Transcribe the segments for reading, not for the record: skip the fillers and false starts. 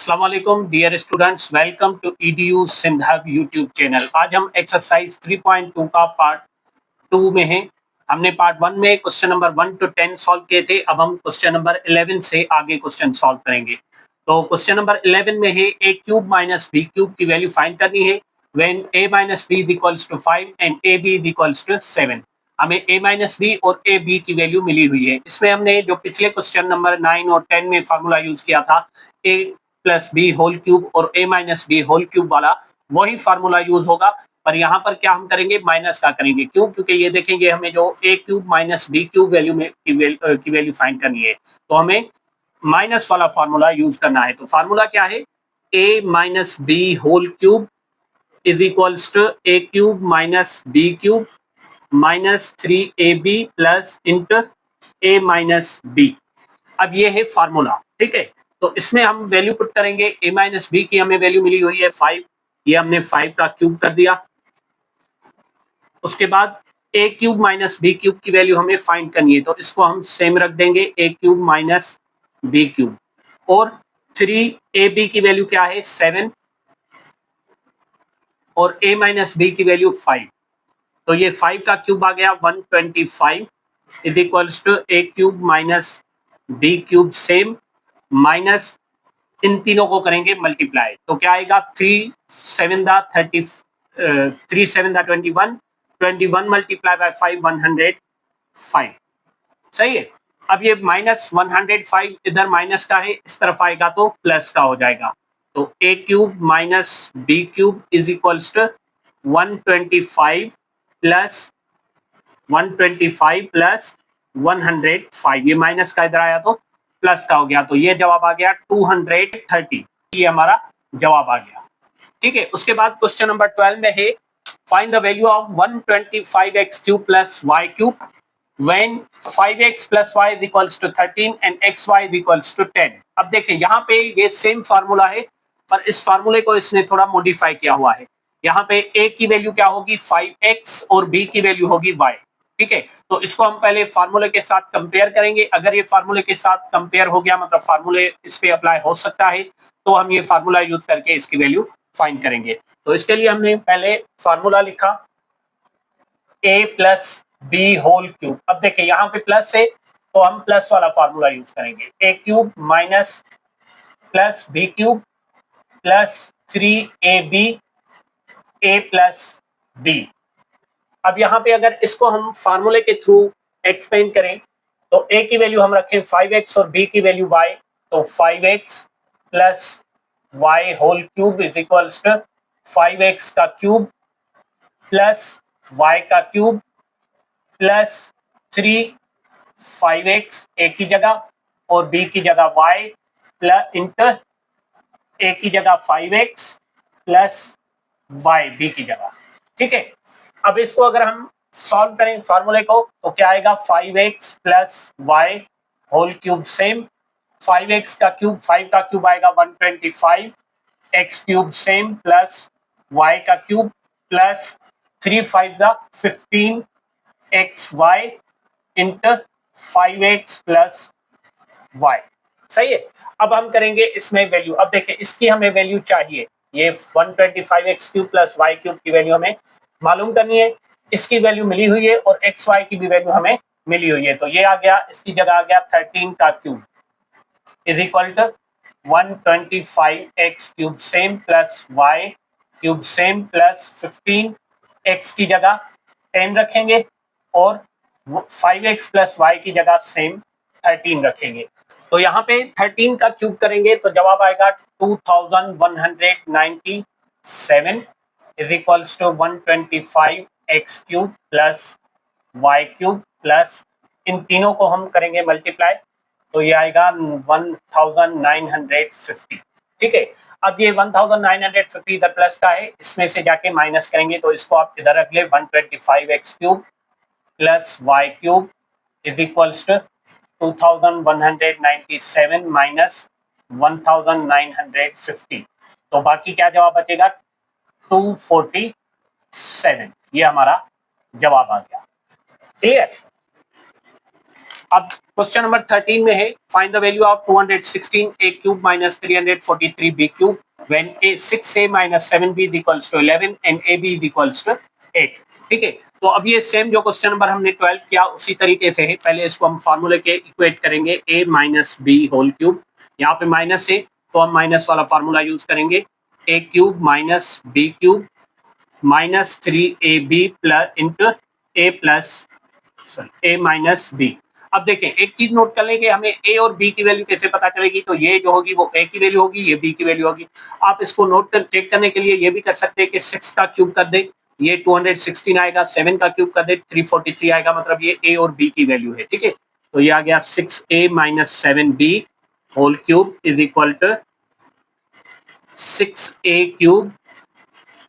अस्सलाम वालेकुम dear students, welcome to EDU सिंधब यूट्यूब चैनल। आज हम एक्सरसाइज 3.2 का पार्ट 2 में हैं। हमने पार्ट 1 में क्वेश्चन नंबर 1 to 10 सॉल्व किए थे। अब हम क्वेश्चन नंबर 11 से आगे क्वेश्चन सॉल्व करेंगे। तो क्वेश्चन नंबर 11 में है a cube minus b cube की वैल्यू फाइंड करनी है when a minus b is equals to 5 and ab is equals to 7। हमें a माइनस बी और a b की वैल्यू मिली हुई है। इसमें हमने जो पिछले क्वेश्चन नंबर 9 और 10 में फार्मूला यूज किया था a plus b whole cube और a minus b whole cube वाला, वही फार्मूला यूज होगा। पर यहाँ पर क्या हम करेंगे, माइनस का करेंगे। क्यों? क्योंकि ये देखेंगे हमें जो a cube minus b cube value में की वैल्यू फाइंड करनी है, तो हमें माइनस वाला फार्मूला यूज करना है। तो फार्मूला क्या है, a minus b whole cube is equals to a cube minus b cube minus 3ab plus into a minus b. अब ये है फार्मूला, ठीक है। तो इसमें हम वैल्यू पुट करेंगे। a माइनस बी की हमें वैल्यू मिली हुई है 5, ये हमने 5 का क्यूब कर दिया। उसके बाद a cube minus b cube की वैल्यू हमें फाइंड करनी है, तो इसको हम सेम रख देंगे, a cube minus b cube. और 3ab की वैल्यू क्या है, 7, और a माइनस बी की वैल्यू 5। तो ये 5 का क्यूब आ गया 125 is equals to a cube minus b cube same, minus इन तीनों को करेंगे मल्टीप्लाई। तो क्या आएगा, 3 7 30 3 7 21 21 मल्टीप्लाई बाय 5 105। सही है। अब ये माइनस 105 इधर माइनस का है, इस तरफ आएगा तो प्लस का हो जाएगा। तो a cube minus b cube is equals to 125 plus 125 plus 105, ये माइनस का इधर आया तो प्लस का हो गया। तो ये जवाब आ गया 230, ये हमारा जवाब आ गया। ठीक है। उसके बाद क्वेश्चन नंबर 12 में है find the value of 125x cube plus y cube when 5x plus y is equals to 13 and xy is equals to 10। अब देखें यहाँ पे ये सेम फार्मूला है, पर इस फार्मूले को इसने थोड़ा मॉडिफाई किया हुआ है। यहाँ पे a की वैल्यू क्या होगी 5x और b की वैल्यू होगी y। ठीक है। तो इसको हम पहले फार्मूले के साथ कंपेयर करेंगे। अगर ये फार्मूले के साथ कंपेयर हो गया, मतलब फार्मूले इस पे अप्लाई हो सकता है, तो हम ये फार्मूला यूज करके इसकी वैल्यू फाइंड करेंगे। तो इसके लिए हमने पहले फार्मूला लिखा a plus b whole cube. अब देखिए यहाँ पे प्लस है, तो हम प्लस वाला फार्मूला यूज करेंगे, a cube minus plus b cube plus 3ab a plus b. अब यहाँ पे अगर इसको हम फार्मूले के थ्रू एक्सप्लेन करें, तो a की वैल्यू हम रखें 5x और b की वैल्यू y, तो 5x plus y whole cube is equals to 5x का क्यूब प्लस y का क्यूब प्लस 3 5x a की जगह और b की जगह y प्लस इंटर a की जगह 5x प्लस y b की जगह। ठीक है। अब इसको अगर हम सॉल्व करें फार्मूले को, तो क्या आएगा 5x plus y whole cube same, 5x का क्यूब 5 का क्यूब आएगा 125, x cube same plus y का cube plus 3 5 15 xy into 5x plus y। सही है। अब हम करेंगे इसमें वैल्यू। अब देखिए इसकी हमें वैल्यू चाहिए, ये 125x cube plus y cube की वैल्यू हमें मालूम करनी है। इसकी वैल्यू मिली हुई है और xy की भी वैल्यू हमें मिली हुई है। तो ये आ गया, इसकी जगह आ गया 13 का cube is equal to 125x cube same plus y cube same plus 15, x की जगह 10 रखेंगे और 5x प्लस y की जगह सेम 13 रखेंगे। तो यहाँ पे 13 का क्यूब करेंगे तो जवाब आएगा 2197 is equals to 125x cube plus y cube plus इन तीनों को हम करेंगे मल्टीप्लाई, तो ये आएगा 1950। ठीक है। अब ये 1950 इधर प्लस का है, इसमें से जाके माइनस करेंगे, तो इसको आप इधर रख ले 125x cube plus y cube is equals to 2197 minus 1950। तो बाकी क्या जवाब बचेगा 247, ये हमारा जवाब आ गया। ठीक है। अब क्वेश्चन नंबर 13 में है find the value of 216 a cube minus 343 b cube when a 6a minus 7b is equals to 11 and ab is equals to 8। ठीक है, तो अब ये सेम जो क्वेश्चन नंबर हमने 12 किया उसी तरीके से है। पहले इसको हम फार्मूले के इक्वेट करेंगे a minus b whole cube, यहाँ पे माइनस है तो हम माइनस वाला फार्मूला यूज करेंगे, a cube minus b cube minus 3ab plus into a plus a minus b। अब देखें एक चीज नोट कर लेंगे, हमें a और b की वैल्यू कैसे पता चलेगी, तो ये जो होगी वो a की वैल्यू होगी, ये b की वैल्यू होगी। आप इसको नोट कर चेक करने के लिए ये भी कर सकते हैं कि 6 का क्यूब कर दे, ये 216 आएगा, 7 का क्यूब कर दे 343 आएगा, मतलब ये a और b की वैल्यू है। ठीक है, तो ये आ गया 6a minus 7b whole cube is equal to 6a cube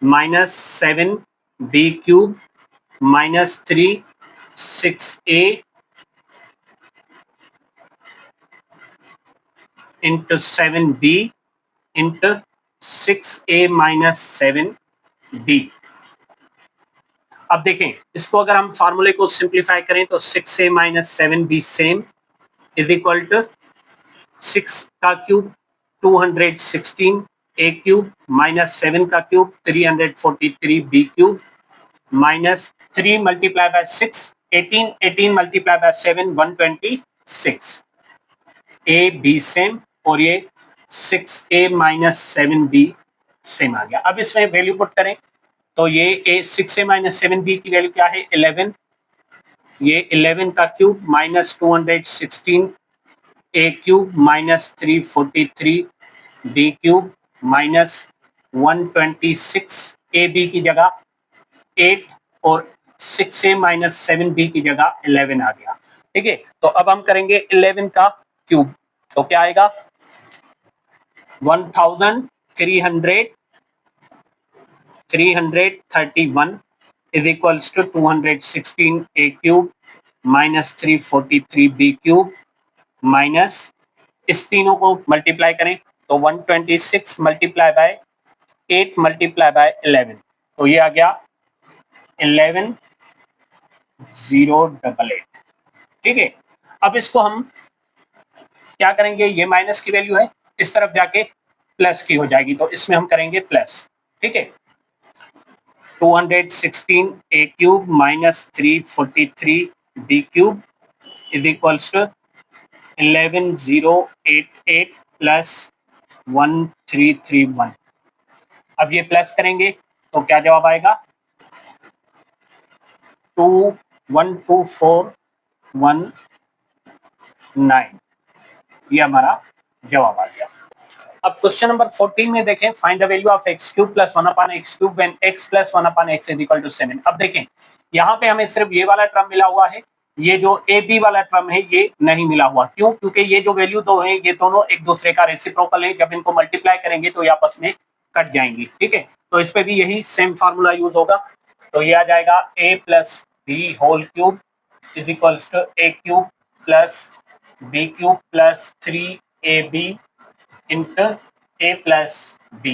minus 7b cube minus 6a into 7b into 6a minus 7b। अब देखें इसको अगर हम फार्मूले को सिंप्लीफाई करें तो 6a minus 7b same is equal to 6 का क्यूब 216 a क्यूब माइनस 7 का cube 343 b cube minus 3 multiply by 6 18, 18 multiply by 7 126, a b same और ये 6a माइनस 7b सेम आ गया। अब इसमें वैल्यू पुट करें तो ये 6a माइनस 7b की वैल्यू क्या है 11, ये 11 का cube minus 216 a cube minus 343 b cube minus 126 ab की जगह 8 और 6a माइनस 7b की जगह 11 आ गया। ठीक है, तो अब हम करेंगे 11 का क्यूब, तो क्या आएगा 1331 is equals to 216 a cube minus 343 b cube minus इस तीनों को मल्टीप्लाई करें तो 126 मल्टीप्लाई बाय 8 मल्टीप्लाई बाय 11, तो ये आ गया 11088। ठीक है, अब इसको हम क्या करेंगे, ये माइनस की वैल्यू है, इस तरफ जाके प्लस की हो जाएगी, तो इसमें हम करेंगे प्लस। ठीक है, 216 a cube minus 343 b cube is equals to 11088 plus 1331। अब ये प्लस करेंगे तो क्या जवाब आएगा 212419, ये हमारा जवाब आ गया। अब क्वेश्चन नंबर 14 में देखें find the value of x cube plus 1 upon x cube when x plus 1 upon x is equal to 7। अब देखें यहाँ पे हमें सिर्फ ये वाला टर्म मिला हुआ है, ये जो ए बी वाला टर्म है ये नहीं मिला हुआ, क्यों, क्योंकि ये जो वैल्यू दो है ये दोनों एक दूसरे का रेसिप्रोकल है, जब इनको मल्टीप्लाई करेंगे तो ये आपस में कट जाएंगी। ठीक है, तो इस पे भी यही सेम फार्मूला यूज होगा, तो ये आ जाएगा a plus b whole cube is equals to a cube plus b cube plus 3ab into a plus b।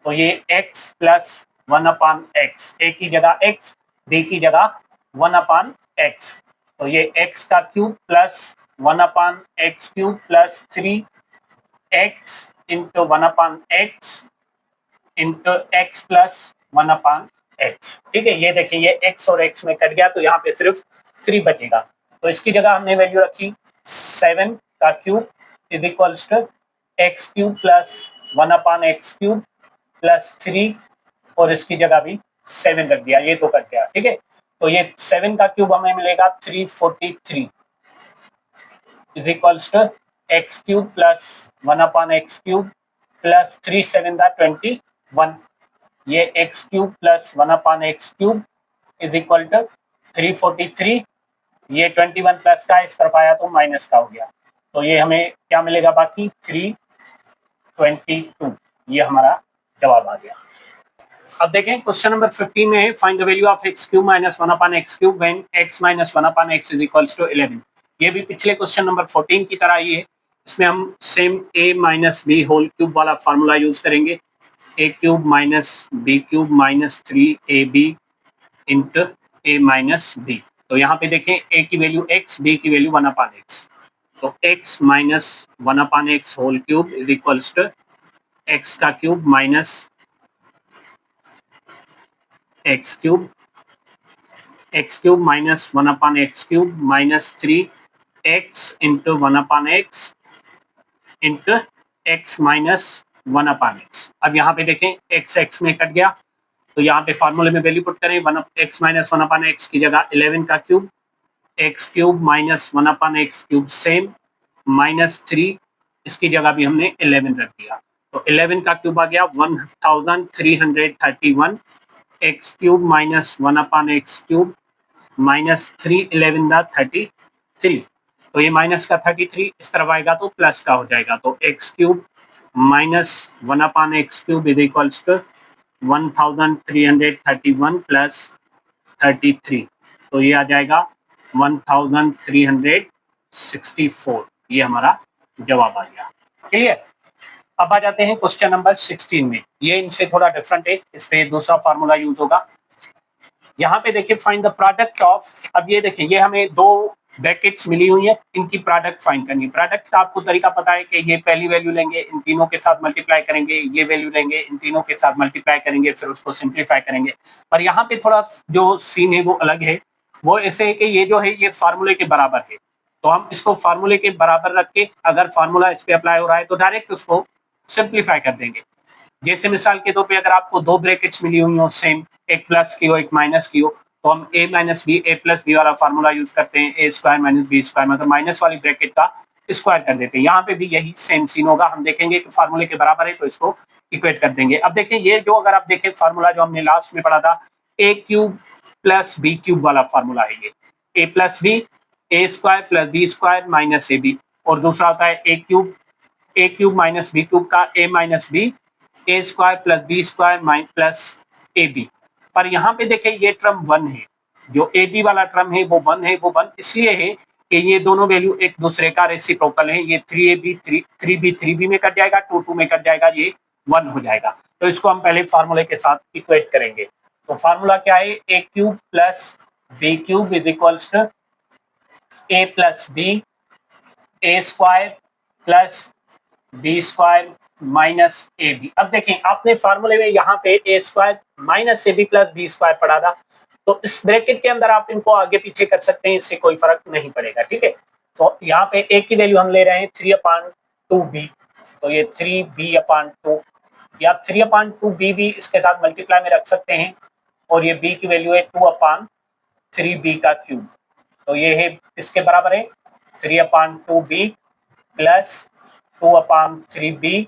तो ये x plus 1 upon x, a की जगह x, b की जगह 1 अपॉन x, तो ये x का cube plus 1 upon x cube plus 3x into 1 upon x into x plus 1 upon x। ठीक है, ये देखिए ये x और x में कट गया तो यहाँ पे सिर्फ 3 बचेगा, तो इसकी जगह हमने वैल्यू रखी 7 का cube is equals to x cube plus 1 upon x cube plus 3 और इसकी जगह भी 7 रख दिया, ये तो कट गया। ठीक है, तो ये 7 का क्यूब हमें मिलेगा 343 is equals to x cube plus 1 upon x cube plus 3 7 21, ये x cube plus 1 upon x cube is equal to 343, ये 21 प्लस का इस तरफ आया तो माइनस का हो गया, तो ये हमें क्या मिलेगा बाकी 322, ये हमारा जवाब आ गया। अब देखें क्वेश्चन नंबर 15 में है find the value of x cube minus 1 upon x cube when x minus 1 upon x is equals to 11। ये भी पिछले क्वेश्चन नंबर 14 की तरह ही है, इसमें हम same a minus b whole cube वाला फार्मूला यूज करेंगे, a cube minus b cube minus 3ab into a minus b. तो यहाँ पे देखें a की वैल्यू x, b की वैल्यू 1/x, तो x minus 1/x whole cube is equals to x का cube minus x cube minus 1/x cube minus 3x into 1/x into x minus 1/x। अब यहाँ पे देखें x में cut गया, तो यहाँ पे फार्मूले में वैल्यू पुट करें, x माइनस 1/x की जगह 11 का cube, x cube minus 1/x cube same, minus 3 इसकी जगह भी हमने 11 रख दिया, तो 11 का क्यूब आ गया 1331, x cube minus 1/x cube minus 3 11 दा 33, तो ये माइनस का 33 इस तरफ आएगा तो प्लस का हो जाएगा, तो x cube minus 1/x cube is equals to 1331 plus 33, तो ये आ जाएगा 1364, ये हमारा जवाब आ गया। क्लियर। अब आ जाते हैं क्वेश्चन नंबर 16 में, ये इनसे थोड़ा डिफरेंट है, इस पे दूसरा फार्मूला यूज होगा। यहाँ पे देखिए फाइंड द प्रोडक्ट ऑफ, अब ये देखिए ये हमें दो ब्रैकेट्स मिली हुई है, इनकी प्रोडक्ट फाइंड करनी है। प्रोडक्ट का आपको तरीका पता है कि ये पहली वैल्यू लेंगे, इन तीनों के साथ मल्टीप्लाई करेंगे, ये वैल्यू लेंगे, इन तीनों के साथ मल्टीप्लाई करेंगे, फिर उसको सिंप्लीफाई करेंगे। पर यहाँ पे थोड़ा जो सीन है वो अलग है, वो ऐसे है कि ये जो है ये फार्मूले के बराबर है, तो हम इसको फार्मूले के बराबर रख के अगर फार्मूला इस पे अप्लाई हो रहा है तो डायरेक्ट उसको सिंप्लीफाई कर देंगे। जैसे मिसाल के तौर पे अगर आपको दो ब्रैकेट्स मिली हुई हो सेम, एक प्लस की हो एक माइनस की हो, तो हम a minus B A plus b वाला फार्मूला यूज करते हैं, a square minus B square, मतलब माइनस वाली ब्रैकेट का स्क्वायर कर देते हैं। यहाँ पे भी यही सेम सीन होगा, हम देखेंगे कि फार्मूले के बराबर है तो इसको इक्वेट कर देंगे। अब देखें ये जो अगर आप देखें फार्मूला जो हमने लास्ट में पढ़ा था, a cube plus b cube वाला फार्मूला है ये, a plus b a square plus b square minus a b, और दूसरा होता है a cube minus b cube का a minus B a square plus b square plus a b. पर यहाँ पे देखें ये टर्म 1 है, जो ए बी वाला टर्म है वो 1 है, वो 1 इसलिए है कि ये दोनों वैल्यू एक दूसरे का रेसिप्रोकल है, ये 3ab 3b में कट जाएगा, 2 में कट जाएगा, ये 1 हो जाएगा। तो इसको हम पहले फार्मूले के साथ इक्वेट करेंगे। तो फार्मूला क्या है, a cube plus b cube is equals to a plus b a square plus b square minus a b. अब देखें आपने फार्मूले में यहाँ पे ए square minus a b plus b square पढ़ा था, तो इस ब्रैकेट के अंदर आप इनको आगे पीछे कर सकते हैं, इससे कोई फर्क नहीं पड़ेगा, ठीक है। तो यहाँ पे ए की वैल्यू हम ले रहे हैं 3/2b, तो ये 3b/2 या 3/2b भी इसके साथ मल्टीप्लाई में रख सकते हैं, और ये b की वैल्यू है 2/3b का क्यूब, तो ये है इसके बराबर है 3/2b plus 2/3b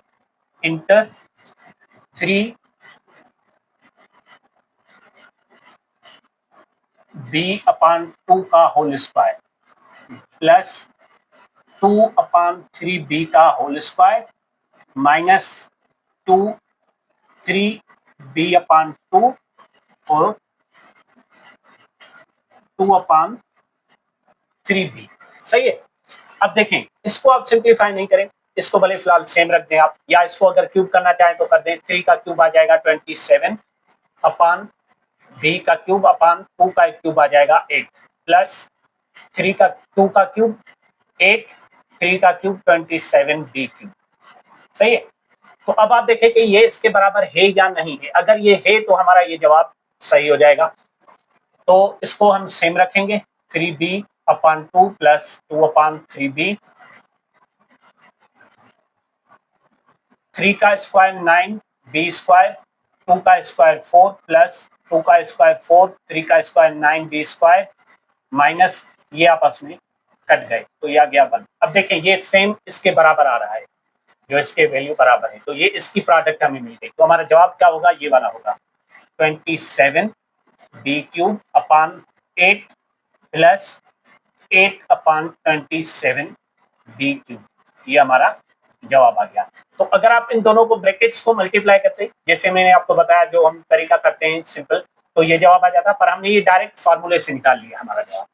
into 3b/2 का होल स्क्वायर प्लस 2/3b का होल स्क्वायर माइनस 3b/2 और 2/3b। सही है। अब देखें इसको आप सिंप्लीफाई नहीं करें, इसको भले फिलहाल सेम रख दें आप, या इसको अगर क्यूब करना चाहें तो कर दें। 3 का क्यूब आ जाएगा 27/b का क्यूब अपान 2 का क्यूब आ जाएगा 8 प्लस 2 का क्यूब 8, 3 का क्यूब 27b क्यूब। सही है। तो अब आप देखें कि ये इसके बराबर है या नहीं है, अगर ये है तो हमारा ये जवाब सही हो जाएगा। तो इसको हम सेम रखेंगे, 3b/2 प्लस 2/3b, 3 का स्क्वायर 9 बी स्क्वायर, 2 का स्क्वायर 4 प्लस 2 का स्क्वायर 4, 3 का स्क्वायर 9 बी स्क्वायर माइनस ये आपस में कट गए, तो ये आ गया 1। अब देखें ये सेम इसके बराबर आ रहा है, जो इसके वैल्यू बराबर है, तो ये इसकी प्रोडक्ट हमें मिल गई। तो हमारा जवाब क्या होगा, ये वाला होगा 27b³ अपान 8 प्लस 8/27b³, ये हमारा जवाब आ गया। तो अगर आप इन दोनों को ब्रैकेट्स को मल्टीप्लाई करते, जैसे मैंने आपको बताया जो हम तरीका करते हैं सिंपल, तो ये जवाब आ जाता, पर हमने ये डायरेक्ट फार्मूले से निकाल लिया हमारा जवाब।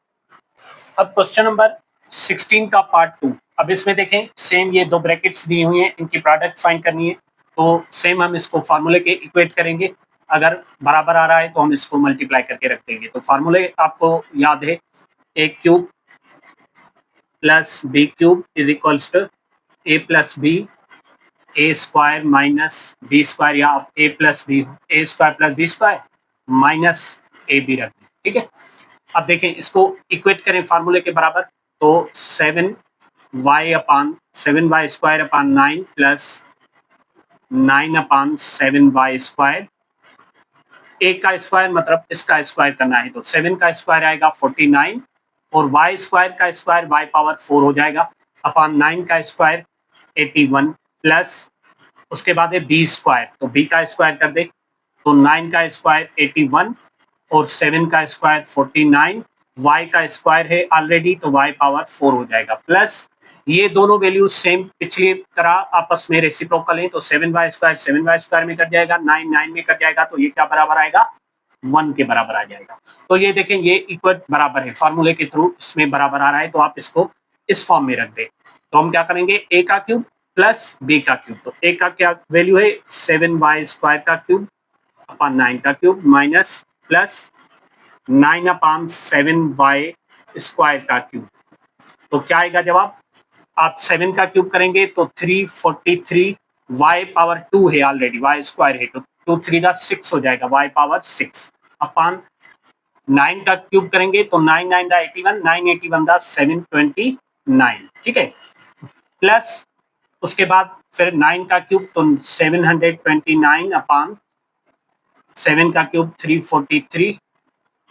अब क्वेश्चन नंबर 16 का पार्ट 2। अब इसमें देखें सेम ये दो ब्रैकेट्स दी हुई हैं, इनकी प्रोडक्ट फाइंड करनी है, तो सेम हम इसको फार्मूले के इक्वेट करेंगे। अगर बराबर आ रहा है तो हम इसको मल्टीप्लाई करके रख देंगे। तो फार्मूले आपको याद है, a cube plus b cube is equals to a plus b a square minus B square, या आप a plus b a square plus b square minus a b रख दें। ठीक है, अब देखें इसको इक्वेट करें फार्मूले के बराबर, तो 7y स्क्वायर अपान 9 प्लस 9 अपान 7y स्क्वायर। ए का स्क्वायर मतलब इसका स्क्वायर करना है, तो 7 का स्क्वायर आएगा 49 और y स्क्वायर का स्क्वायर y पावर 4 हो जाएगा अपान 9 का स्क्वायर 81 प्लस उसके बाद है बी स्क्वायर, तो बी का स्क्वायर कर दे, तो 9 का स्क्वायर 81 और 7 का स्क्वायर 49, y का स्क्वायर है ऑलरेडी तो y पावर 4 हो जाएगा, प्लस ये दोनों वैल्यू सेम पिछली तरह आपस में रेसिप्रोकल है, तो 7y स्क्वायर में कट जाएगा, 9 में कट जाएगा, तो ये क्या बराबर आएगा 1 के बराबर आ जाएगा। तो ये देखें ये इक्वल बराबर है, फार्मूले के थ्रू इसमें बराबर आ रहा है, तो आप इसको इस फॉर्म में रख दे। तो हम क्या करेंगे, a का क्यूब प्लस b का क्यूब, तो a का क्या वैल्यू है 7y स्क्वायर का क्यूब अपान 9 का क्यूब माइनस प्लस 9 अपान 7y स्क्वायर का क्यूब, तो क्या आएगा जवाब, आप 7 का क्यूब करेंगे तो 343, y पावर 2 है ऑलरेडी, y स्क्वायर है तो 2 3 का 6 हो जाएगा, y पावर 6 अपान 9 का क्यूब करेंगे तो 9 9 का 81, 981 का 729। ठीक है, प्लस उसके बाद फिर 9 का क्यूब तो 729 अपान 7 का क्यूब 343,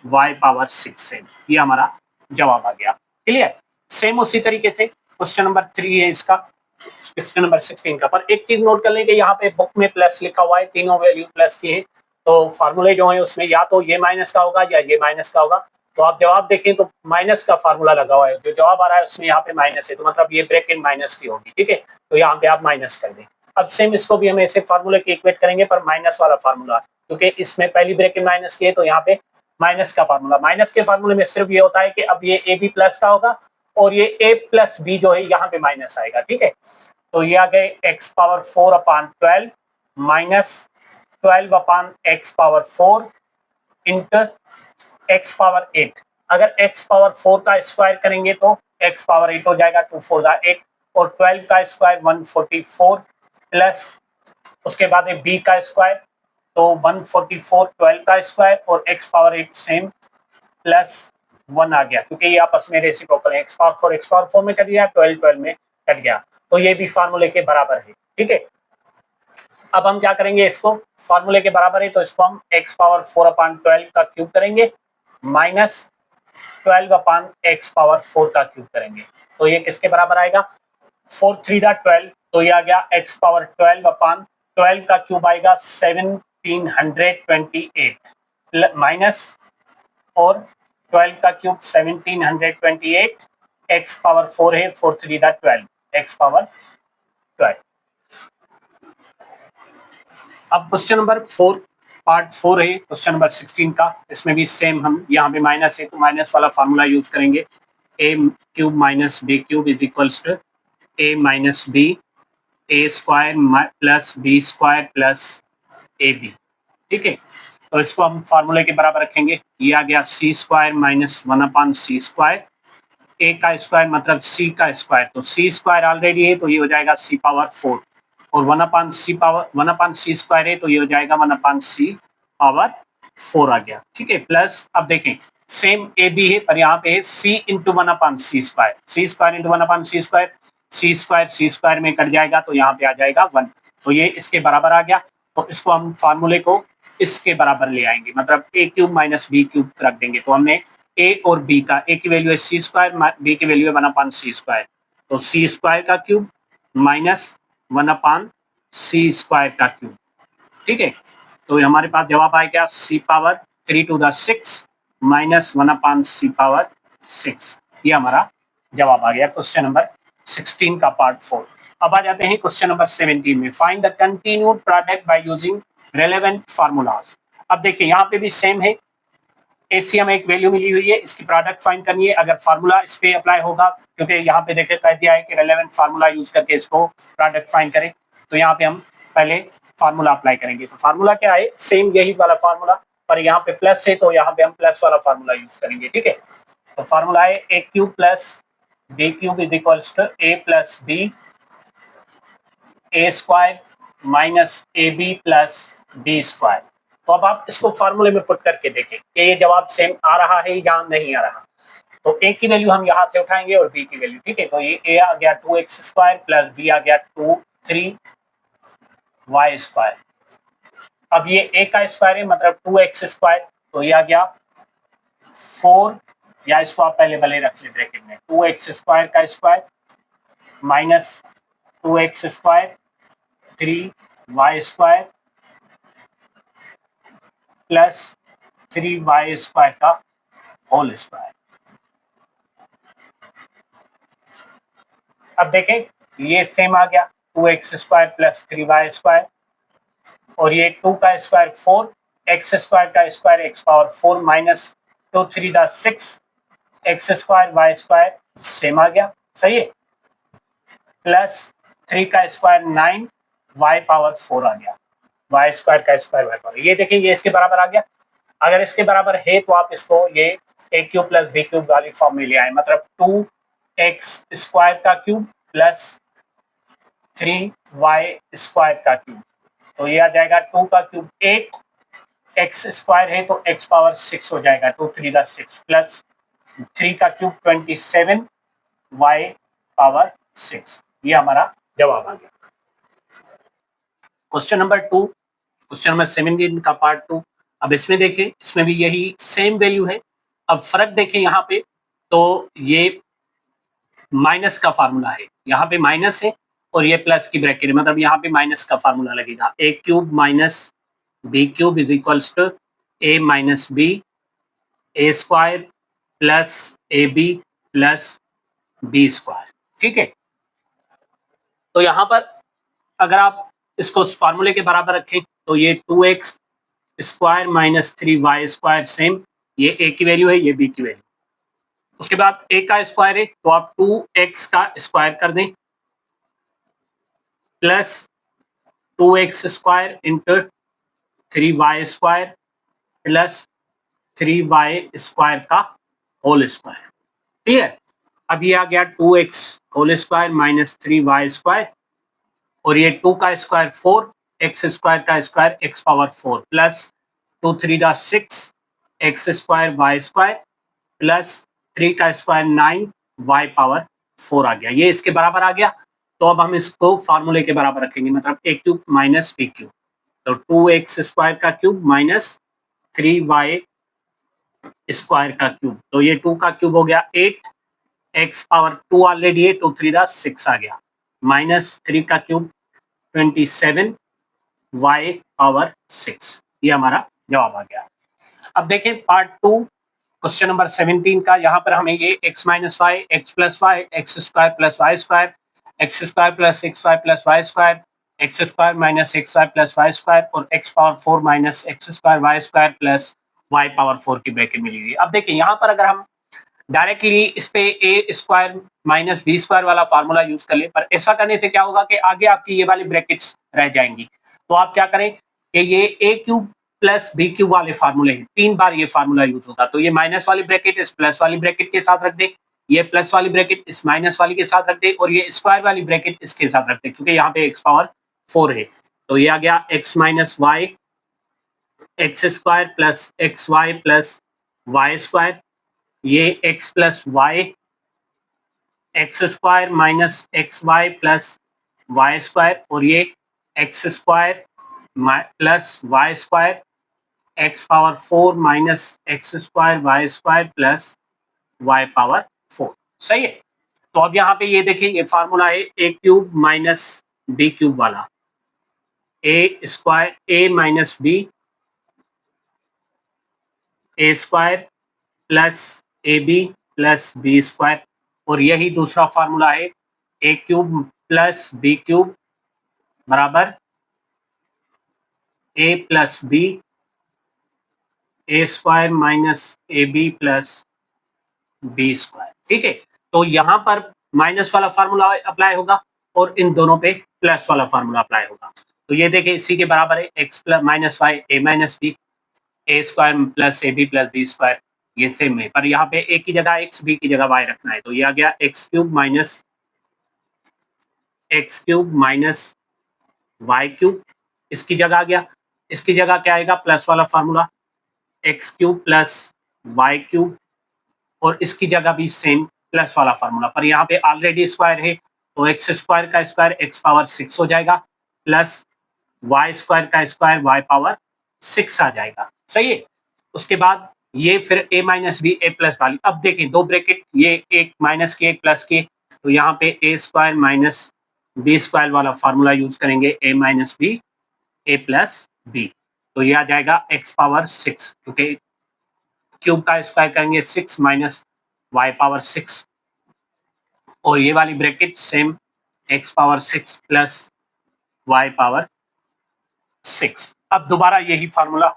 y पावर 6 है। ये हमारा जवाब आ गया। क्लियर, सेम उसी तरीके से क्वेश्चन नंबर 3 है इसका, क्वेश्चन नंबर 16 का। पर एक चीज नोट कर लें कि यहाँ पे बुक में प्लस लिखा हुआ है, तीनों वैल्यू प्लस की है, तो फार्मूले जो है उसमें या तो ये माइनस का होगा या ये माइनस का होगा। तो आप जवाब देखें तो माइनस का फार्मूला लगा हुआ है, जो जवाब आ रहा है उसमें यहाँ पे माइनस है, तो मतलब ये ब्रैकेट माइनस की होगी। ठीक है, तो यहाँ पे आप माइनस कर दें। अब सेम इसको भी हम ऐसे फार्मूले के इक्वेट करेंगे, पर माइनस वाला फार्मूला, क्योंकि इसमें पहली ब्रैकेट माइनस की है, तो यहाँ पे माइनस का फार्मूला। माइनस के फार्मूले में सिर्फ ये होता है कि अब ये ए बी प्लस का होगा और ये ए प्लस बी जो है यहाँ पे माइनस आएगा। ठीक है, तो ये आ गए x power 4 upon 12 minus 12 upon x power 4 into x power 8। अगर एक्स पावर 4 का स्क्वायर करेंगे तो एक्स पावर 8 हो जाएगा, 2 4 का 8, और 12 का स्क्वायर 144 प्लस उसके बाद है बी का स्क्वायर, तो 144 12 का स्क्वायर और एक्स पावर 8 सेम प्लस 1 आ गया, क्योंकि ये आपस में रेसिप्रोकल है, एक्स पावर 4 में कट गया, 12 में कट गया, तो ये भी फार्मूले के बराबर है। ठीक है, अब हम क्या करेंगे, इसको फार्मूले के बराबर है तो इसको हम एक्स पावर 4 अपान 12 का क्यूब करेंगे माइनस 12 अपान एक्स पावर 4 का क्यूब करेंगे, तो ये किसके बराबर आएगा, 4 3 का 12, तो ये आ गया एक्स पावर 12 अपान 12 का क्यूब आएगा 1728 माइनस और 12 का क्यूब 1728, एक्स पावर 4 है, 4 3 का 12, एक्स पावर 12। अब क्वेश्चन नंबर 4 पार्ट 4 है क्वेश्चन नंबर 16 का, इसमें भी सेम हम यहाँ पे माइनस है तो माइनस वाला फार्मूला यूज करेंगे, a cube minus b cube is equals to a minus B a square plus b square plus a b. ठीक है, तो इसको हम फार्मूले के बराबर रखेंगे, ये आ गया सी square minus 1 upon c square, ए का स्क्वायर मतलब सी का स्क्वायर, तो सी स्क्वायर ऑलरेडी है तो ये हो जाएगा सी पावर 4, और 1 अपान सी स्क्वायर है तो ये हो जाएगा 1 अपान सी पावर 4 आ गया। ठीक है, प्लस अब देखें सेम ए बी है पर यहाँ पे है सी into 1 upon c square into 1 upon c square में कट जाएगा, तो यहाँ पे आ जाएगा 1, तो ये इसके बराबर आ गया। तो इसको हम फार्मूले को इसके बराबर ले आएंगे, मतलब ए क्यूब माइनस बी क्यूब रख देंगे, तो हमने ए और बी का, ए की वैल्यू है सी स्क्वायर, बी की वैल्यू है 1 अपान सी स्क्वायर, तो सी स्क्वायर का cube minus 1 upon c square का क्यूब। ठीक है, तो हमारे पास जवाब आ गया c power 3 to the 6 minus 1 upon c power 6, ये हमारा जवाब आ गया क्वेश्चन नंबर 16 का पार्ट 4। अब आ जाते हैं क्वेश्चन नंबर 17 में, find the continued product by using relevant formulas. अब देखिए यहाँ पे भी सेम है, एसीएम एक वैल्यू मिली हुई है, इसकी प्रोडक्ट फाइंड करनी है, अगर फार्मूला इस पे अप्लाई होगा, क्योंकि यहाँ पे देखे कह दिया है कि रेलेवेंट फार्मूला यूज करके इसको प्रोडक्ट फाइंड करें, तो यहाँ पे हम पहले फार्मूला अप्लाई करेंगे। तो फार्मूला क्या है, सेम यही वाला फार्मूला, पर यहाँ पे प्लस है तो यहाँ पे हम प्लस वाला फार्मूला यूज करेंगे। ठीक है, तो फार्मूला है a cube plus b cube is equals to a plus b a square minus a b plus b square. तो अब आप इसको फार्मूले में पुट करके देखें कि ये जवाब सेम आ रहा है या नहीं आ रहा। तो ए की वैल्यू हम यहाँ से उठाएंगे और बी की वैल्यू। ठीक है, तो ये ए आ गया 2x स्क्वायर प्लस बी आ गया 3y स्क्वायर। अब ये ए का स्क्वायर है मतलब 2x स्क्वायर, तो ये आ गया 4, या इसको आप पहले भले रख ले ब्रैकेट में, 2x स्क्वायर का square minus 2x square 3y square plus 3y square का होल स्क्वायर। अब देखें ये सेम आ गया 2x square plus 3y square, और ये 2 का स्क्वायर 4, x स्क्वायर का स्क्वायर x पावर 4 माइनस 2 3 दा 6 x square y square same आ गया, सही है, प्लस 3 का स्क्वायर 9 y पावर 4 आ गया, y स्क्वायर का स्क्वायर y पावर। ये देखिए ये इसके बराबर आ गया। अगर इसके बराबर है तो आप इसको ये ए क्यूब प्लस बी क्यूब वाली फॉर्म में ले आए, मतलब 2x स्क्वायर का क्यूब प्लस 3y स्क्वायर का क्यूब। तो ये आ जाएगा 2 का क्यूब 8, x स्क्वायर है तो x पावर 6 हो जाएगा, 2 3 दा 6 प्लस 3 का क्यूब 27 y पावर 6। ये हमारा जवाब आ गया। क्वेश्चन नंबर 2, क्वेश्चन नंबर 17 का पार्ट 2। अब इसमें देखें, इसमें भी यही सेम वैल्यू है। अब फर्क देखें यहाँ पे, तो ये माइनस का फार्मूला है, यहाँ पे माइनस है और ये प्लस की ब्रैकेट है, मतलब यहाँ पे माइनस का फार्मूला लगेगा। A cube minus b cube is equals to a minus B a square plus a b plus b square. ठीक है, तो यहाँ पर अगर आप इसको फार्मूले के बराबर रखें तो ये 2x square minus 3y square same, ये ए की वैल्यू है, ये बी की वैल्यू। उसके बाद ए का स्क्वायर है तो आप 2x का स्क्वायर कर दें plus 2x square into 3y square plus 3y square का होल स्क्वायर। ठीक है, अब ये आ गया 2x whole square minus 3y square, और ये 2 का स्क्वायर 4, x स्क्वायर का स्क्वायर x पावर 4 प्लस 2 3 दा 6 x square y square plus 3 का स्क्वायर 9 y पावर 4 आ गया। ये इसके बराबर आ गया। तो अब हम इसको फार्मूले के बराबर रखेंगे, मतलब ए क्यूब माइनस बी क्यूब, तो 2x स्क्वायर का क्यूब माइनस 3y स्क्वायर का क्यूब, तो ये 2 का क्यूब हो गया 8, x पावर 2 ऑलरेडी है, 2 3 दा 6 आ गया, माइनस 3 का क्यूब 27 y पावर 6। ये हमारा जवाब आ गया। अब देखें पार्ट 2 क्वेश्चन नंबर 17 का। यहाँ पर हमें ये x minus y, x plus y, x square plus Y square, x square plus x y plus Y square, x square minus x y plus Y square और x power 4 minus x square y square plus Y power 4 की bracket मिली हुई। अब देखिए यहाँ पर अगर हम directly इस पे ए स्क्वायर माइनस बी स्क्वायर वाला फार्मूला यूज कर ले, पर ऐसा करने से क्या होगा कि आगे आपकी ये वाली ब्रैकेट्स रह जाएंगी। तो आप क्या करें कि ये ए क्यूब प्लस बी क्यूब वाले फार्मूले हैं, 3 बार ये फार्मूला यूज होगा। तो ये माइनस वाली ब्रैकेट इस प्लस वाली ब्रैकेट के साथ रख दे, ये प्लस वाली ब्रैकेट इस माइनस वाली के साथ रख दे, और ये स्क्वायर वाली ब्रैकेट इसके साथ रख दे, क्योंकि यहाँ पे एक्स पावर 4 है। तो ये आ गया x minus y x square plus x y plus Y square, ये x plus y x square minus x y plus Y square, और ये x square plus Y square x power 4 minus x square y square plus Y power 4। सही है। तो अब यहाँ पे ये देखिए ये फार्मूला है a cube minus b cube वाला, a square a minus B a square plus a b plus b square, और यही दूसरा फार्मूला है a cube plus b cube बराबर a plus b a square minus a b plus b square. ठीक है, तो यहाँ पर माइनस वाला फार्मूला अप्लाई होगा और इन दोनों पे प्लस वाला फार्मूला अप्लाई होगा। तो ये देखिए इसी के बराबर है x plus minus y a minus B, a square plus a b plus b square, ये सेम है, पर यहाँ पे ए की जगह एक्स, बी की जगह वाई रखना है, तो ये आ गया x cube minus y cube, इसकी जगह आ गया, इसकी जगह क्या आएगा प्लस वाला formula x cube plus y cube, और इसकी जगह भी सेम प्लस वाला फार्मूला, पर यहाँ पे ऑलरेडी स्क्वायर है तो एक्स स्क्वायर का स्क्वायर एक्स पावर 6 हो जाएगा प्लस वाई स्क्वायर का स्क्वायर वाई पावर 6 आ जाएगा, सही है। उसके बाद ये फिर a minus B A plus वाली, अब देखें दो ब्रैकेट, ये एक माइनस के एक प्लस के, तो यहाँ पे ए स्क्वायर माइनस बी स्क्वायर वाला फार्मूला यूज करेंगे, a minus B A plus B, तो ये आ जाएगा एक्स पावर 6, क्योंकि क्यूब का स्क्वायर करेंगे 6 माइनस वाई पावर 6, और ये वाली bracket same X power 6 plus Y power 6। अब दोबारा यही फार्मूला,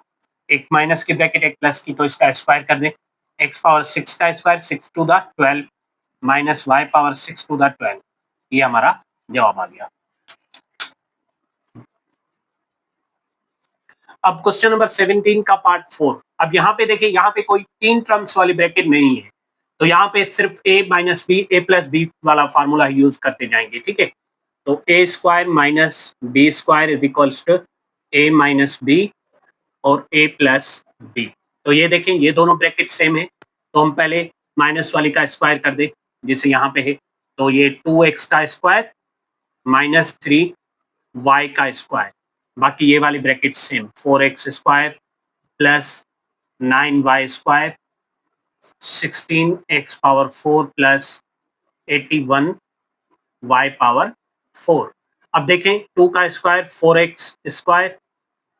एक माइनस की ब्रैकेट एक प्लस की, तो इसका स्क्वायर कर दें, एक्स पावर 6 का square 6 to the 12 minus Y power 6 to the 12, ये हमारा जवाब आ गया। अब क्वेश्चन नंबर 17 का पार्ट 4। अब यहाँ पे देखिए, यहाँ पे कोई 3 टर्म्स वाली ब्रैकेट नहीं है, तो यहाँ पे सिर्फ a minus B A plus b वाला फार्मूला यूज करते जाएंगे, ठीक है। तो a square minus B square is equals to a minus b और a प्लस बी, तो ये देखें ये दोनों ब्रैकेट सेम है, तो हम पहले माइनस वाली का स्क्वायर कर दे, जिसे यहाँ पे है, तो ये 2x का स्क्वायर माइनस 3y का स्क्वायर, बाकी ये वाली bracket same 4x square plus 9y square 16x power 4 plus 81y power 4। अब देखें 2 का स्क्वायर 4x स्क्वायर,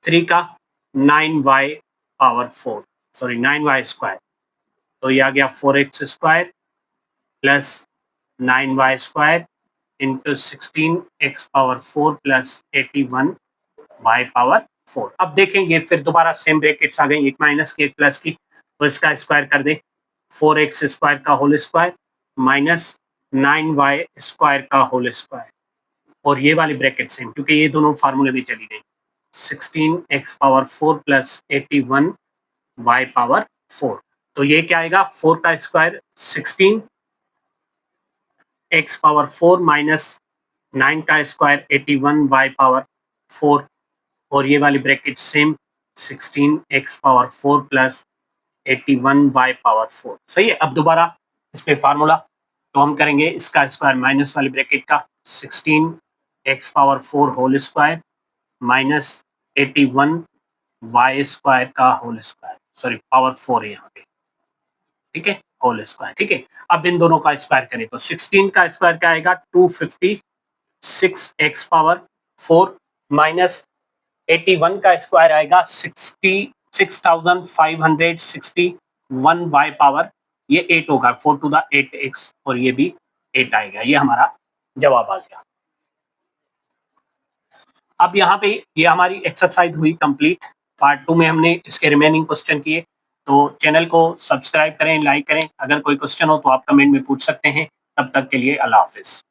3 का 9y power 4, sorry 9y square, तो ये आ गया 4x square plus 9y square into 16x power 4 plus 81y power 4। अब देखेंगे फिर दोबारा सेम ब्रैकेट्स आ गई, एक माइनस की एक प्लस की, तो इसका स्क्वायर कर दे 4x स्क्वायर का whole square minus 9y square का होल स्क्वायर, और ये वाली ब्रैकेट सेम, क्योंकि ये दोनों फार्मूले में चली गई, 16x power 4 plus 81y power 4, तो ये क्या आएगा 4 का स्क्वायर 16 x पावर 4 माइनस 9 का स्क्वायर 81y पावर 4, और ये वाली bracket same 16x power 4 plus 81y power 4, सही है। अब दोबारा इस पे फार्मूला, तो हम करेंगे इसका स्क्वायर माइनस वाली ब्रैकेट का 16x power 4 whole square minus 81y square का होल स्क्वायर, सॉरी पावर 4 है यहाँ पे, ठीक है, होल स्क्वायर, ठीक है। अब इन दोनों का स्क्वायर करें तो 16 का स्क्वायर क्या आएगा 256x पावर 4 माइनस 81 का स्क्वायर आएगा 66,561y पावर, ये 8 होगा 4 टू द 8x, और ये भी 8 आएगा, ये हमारा जवाब आ गया। अब यहाँ पे ये हमारी एक्सरसाइज हुई कंप्लीट, पार्ट 2 में हमने इसके रिमेनिंग क्वेश्चन किए, तो चैनल को सब्सक्राइब करें, लाइक करें, अगर कोई क्वेश्चन हो तो आप कमेंट में पूछ सकते हैं। तब तक के लिए अल्लाह हाफिज।